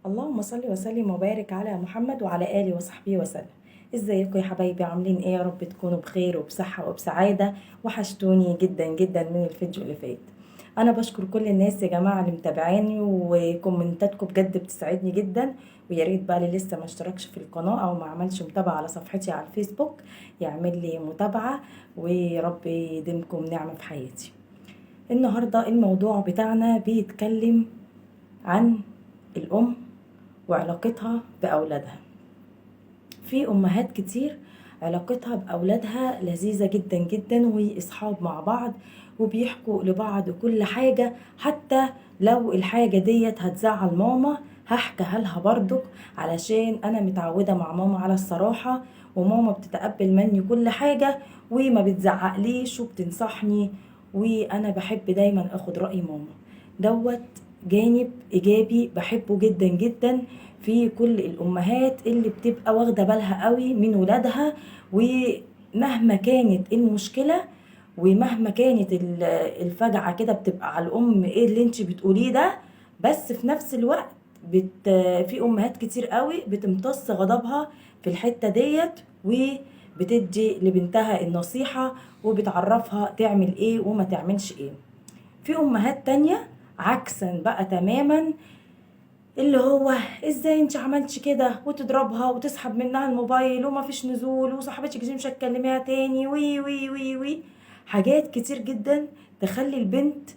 اللهم صل وسلم وبارك على محمد وعلى آله وصحبه وسلم. ازيكم يا حبايبي؟ عاملين ايه؟ يا رب تكونوا بخير وبصحة وبسعادة. وحشتوني جدا جدا من الفيديو اللي فات. انا بشكر كل الناس يا جماعة اللي متابعاني، وكومنتاتكم بجد بتسعدني جدا. ويا ريت بقى اللي لسه ما اشتركش في القناة او ما عملش متابعة على صفحتي على الفيسبوك يعمل لي متابعة، ويا رب يديمكم نعمة في حياتي. النهاردة الموضوع بتاعنا بيتكلم عن الأم وعلاقتها بأولادها. في أمهات كتير علاقتها بأولادها لذيذة جدا جدا، وأصحاب مع بعض وبيحكوا لبعض كل حاجة، حتى لو الحاجة ديت هتزعل ماما هحكيها لها برضك، علشان أنا متعودة مع ماما على الصراحة، وماما بتتقبل مني كل حاجة وما بتزعقليش وبتنصحني، وأنا بحب دايما أخد رأي ماما. دوت جانب إيجابي بحبه جدا جدا في كل الأمهات اللي بتبقى واخدة بالها قوي من ولادها. ومهما كانت المشكلة ومهما كانت الفجعة كده بتبقى على الأم، ايه اللي انت بتقوليه ده؟ بس في نفس الوقت في أمهات كتير قوي بتمتص غضبها في الحتة ديت، وبتدي لبنتها النصيحة وبتعرفها تعمل ايه وما تعملش ايه. في أمهات تانية عكسا بقى تماما، اللي هو ازاي انت عملتش كده، وتضربها وتسحب منها الموبايل وما فيش نزول، وصاحبتك دي مش هتكلميها تاني، وي وي وي وي. حاجات كتير جدا تخلي البنت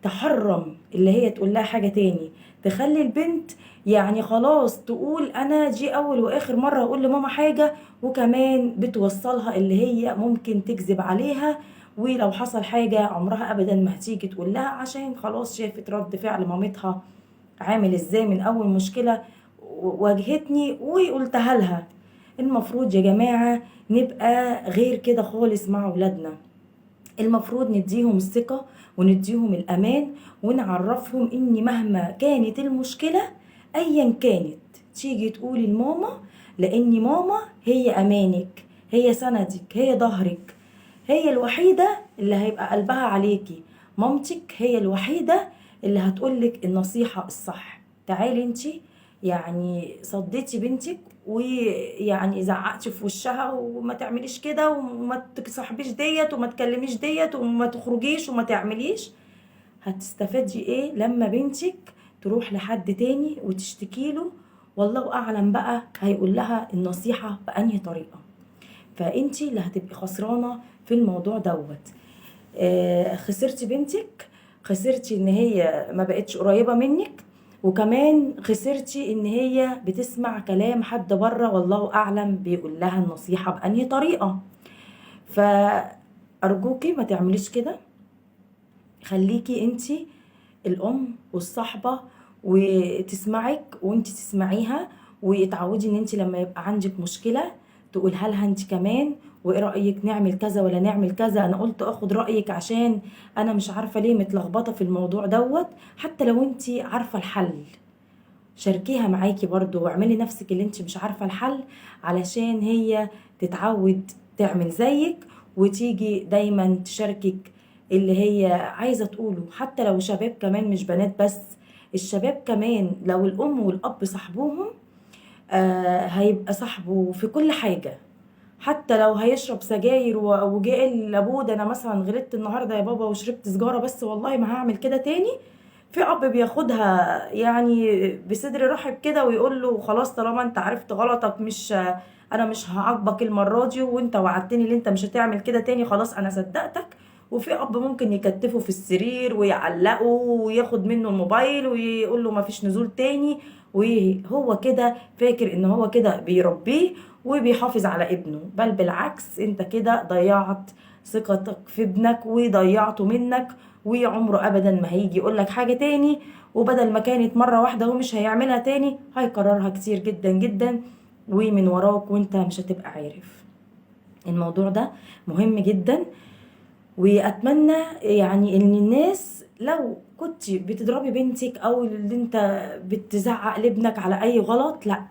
تحرم اللي هي تقول لها حاجة تاني، تخلي البنت يعني خلاص تقول انا دي اول واخر مرة اقول لماما حاجة، وكمان بتوصلها اللي هي ممكن تكذب عليها. ولو حصل حاجة عمرها ابدا ما هتيجي تقول لها، عشان خلاص شافت رد فعل مامتها عامل ازاي من اول مشكلة واجهتني وقلتها لها. المفروض يا جماعة نبقى غير كده خالص مع ولادنا. المفروض نديهم الثقة ونديهم الأمان، ونعرفهم إن مهما كانت المشكلة أيا كانت تيجي تقولي لماما، لأن ماما هي أمانك، هي سندك، هي ظهرك، هي الوحيدة اللي هيبقى قلبها عليكي. مامتك هي الوحيدة اللي هتقولك النصيحة الصح. تعالي انتي يعني صديتي بنتك ويعني زعقتي في وشها وما تعمليش كده وما تصاحبيش ديت وما تكلميش ديت وما تخرجيش وما تعمليش، هتستفادي ايه لما بنتك تروح لحد تاني وتشتكي له؟ والله اعلم بقى هيقول لها النصيحة بأنهي طريقة. فانتي اللي هتبقي خسرانة في الموضوع دوت. خسرتي بنتك، خسرتي ان هي ما بقتش قريبة منك، وكمان خسرتي ان هي بتسمع كلام حد بره والله اعلم بيقول لها النصيحة بأنهي طريقة. فأرجوكي ما تعمليش كده. خليكي انتي الام والصحبة، وتسمعك وانتي تسمعيها، وتعودي ان انتي لما يبقى عندك مشكلة تقولها لها انتي كمان، وايه رأيك نعمل كذا ولا نعمل كذا؟ انا قلت اخد رأيك عشان انا مش عارفة ليه متلخبطة في الموضوع دوت. حتى لو انتي عارفة الحل شاركيها معاكي برضو، واعملي نفسك اللي انتي مش عارفة الحل، علشان هي تتعود تعمل زيك وتيجي دايما تشاركك اللي هي عايزة تقوله. حتى لو شباب كمان مش بنات بس، الشباب كمان لو الأم والأب صاحبوهم هيبقى صاحبه في كل حاجة. حتى لو هيشرب سجاير وجه قال لابوه ده انا مثلا غلطت النهارده يا بابا وشربت سجاره، بس والله ما هعمل كده تاني، في اب بياخدها يعني بصدر رحب كده ويقول له خلاص طالما انت عرفت غلطك، مش انا مش هعاقبك المره دي، وانت وعدتني ان انت مش هتعمل كده تاني، خلاص انا صدقتك. وفي اب ممكن يكتفه في السرير ويعلقه وياخد منه الموبايل ويقول له ما فيش نزول تاني، وهو كده فاكر ان هو كده بيربيه وبيحافظ على ابنه. بل بالعكس انت كده ضيعت ثقتك في ابنك وضيعته منك، وعمره ابدا ما هيجي يقولك حاجة تاني. وبدل ما كانت مرة واحدة هو مش هيعملها تاني، هيكررها كتير جدا جدا ومن وراك وانت مش هتبقى عارف. الموضوع ده مهم جدا، واتمنى يعني ان الناس لو كنت بتضربي بنتك او اللي انت بتزعق لابنك على اي غلط، لا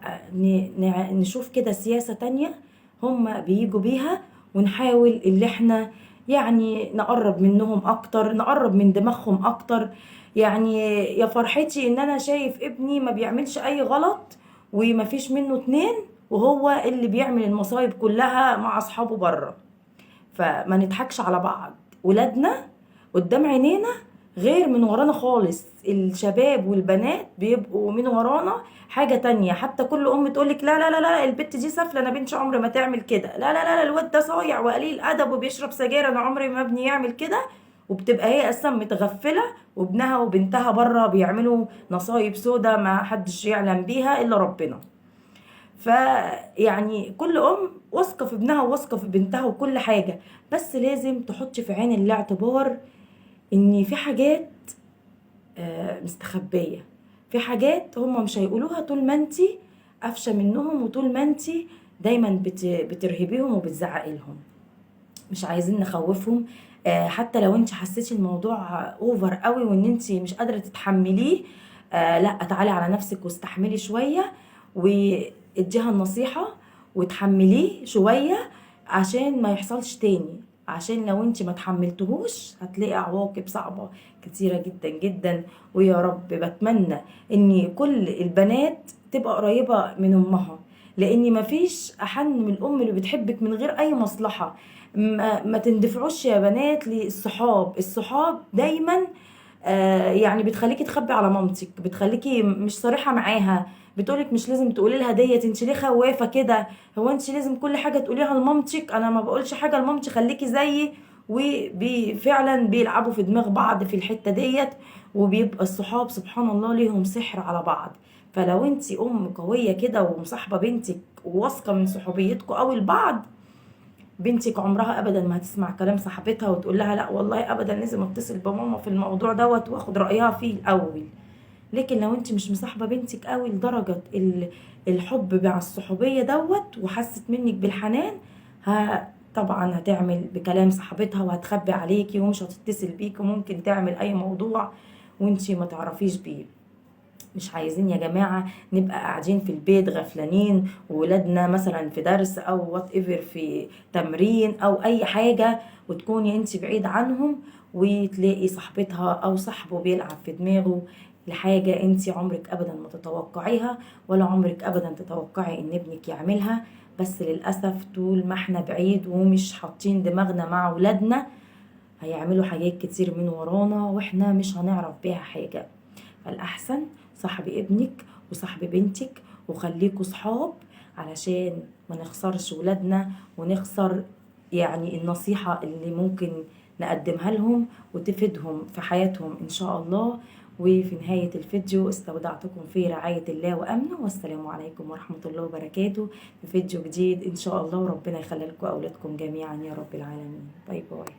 نشوف كده سياسة تانية هم بيجوا بيها، ونحاول اللي احنا يعني نقرب منهم اكتر، نقرب من دماغهم اكتر. يعني يا فرحتي ان انا شايف ابني ما بيعملش اي غلط وما فيش منه اتنين، وهو اللي بيعمل المصايب كلها مع اصحابه بره. فما نضحكش على بعض، ولادنا قدام عينينا غير من ورانا خالص. الشباب والبنات بيبقوا من ورانا حاجة تانية. حتى كل ام تقولك لا لا لا لا البت دي سافلة، انا بنتي عمري ما تعمل كده، لا لا لا لا الواد ده صايع وقليل ادب وبيشرب سجاير، انا عمري ما ابني يعمل كده. وبتبقى هي اصلا متغفلة، وابنها وبنتها بره بيعملوا نصايب سودا ما حدش يعلم بيها الا ربنا. فيعني كل ام واثقه في ابنها وواثقه في بنتها وكل حاجه، بس لازم تحط في عين الاعتبار ان في حاجات مستخبيه، في حاجات هم مش هيقولوها طول ما انتي قافشه منهم، وطول ما انتي دايما بترهبيهم وبتزعقي لهم. مش عايزين نخوفهم. حتى لو انت حسيتي الموضوع اوفر قوي وان انت مش قادره تتحمليه، لا تعالي على نفسك واستحملي شويه، واديها النصيحه وتحمليه شويه عشان ما يحصلش تاني. عشان لو انت ما تحملتهوش هتلاقي عواقب صعبه كتيره جدا جدا. ويا رب بتمنى ان كل البنات تبقى قريبه من امها، لان مفيش احن من الام اللي بتحبك من غير اي مصلحه. ما تندفعوش يا بنات للصحاب. الصحاب دايما يعني بتخليكي تخبي على مامتك، بتخليكي مش صريحة معاها، بتقولك مش لازم تقولي لها ديت، انت ليه خوافة كده؟ هو انت لازم كل حاجة تقوليها لمامتك؟ انا ما بقولش حاجة لمامتي، خليكي زيي. وفعلا بيلعبوا في دماغ بعض في الحتة ديت. وبيبقى الصحاب سبحان الله ليهم سحر على بعض. فلو انت ام قوية كده ومصاحبة بنتك وواثقة من صحوبيتكم او البعض، بنتك عمرها ابدا ما هتسمع كلام صاحبتها وتقول لها لا والله ابدا لازم اتصل بماما في الموضوع دوت واخد رايها فيه الاول. لكن لو انت مش مصاحبه بنتك قوي لدرجه الحب مع الصحوبيه دوت وحست منك بالحنان، طبعا هتعمل بكلام صاحبتها وهتخبي عليكي ومش هتتصل بيكي، وممكن تعمل اي موضوع وانت ما تعرفيش بيه. مش عايزين يا جماعة نبقى قاعدين في البيت غفلانين وولادنا مثلا في درس او وات ايفر في تمرين او اي حاجة، وتكوني انت بعيد عنهم وتلاقي صاحبتها او صاحبه بيلعب في دماغه لحاجة انت عمرك ابدا ما تتوقعيها، ولا عمرك ابدا تتوقعي ان ابنك يعملها. بس للأسف طول ما احنا بعيد ومش حاطين دماغنا مع ولادنا، هيعملوا حاجات كتير من ورانا واحنا مش هنعرف بيها حاجة. فالأحسن صاحبي ابنك وصاحبي بنتك وخليكوا صحاب، علشان ما نخسرش ولادنا ونخسر يعني النصيحة اللي ممكن نقدمها لهم وتفيدهم في حياتهم إن شاء الله. وفي نهاية الفيديو استودعتكم في رعاية الله وأمنه، والسلام عليكم ورحمة الله وبركاته في فيديو جديد إن شاء الله، وربنا يخلي لكم أولادكم جميعا يا رب العالمين. باي باي.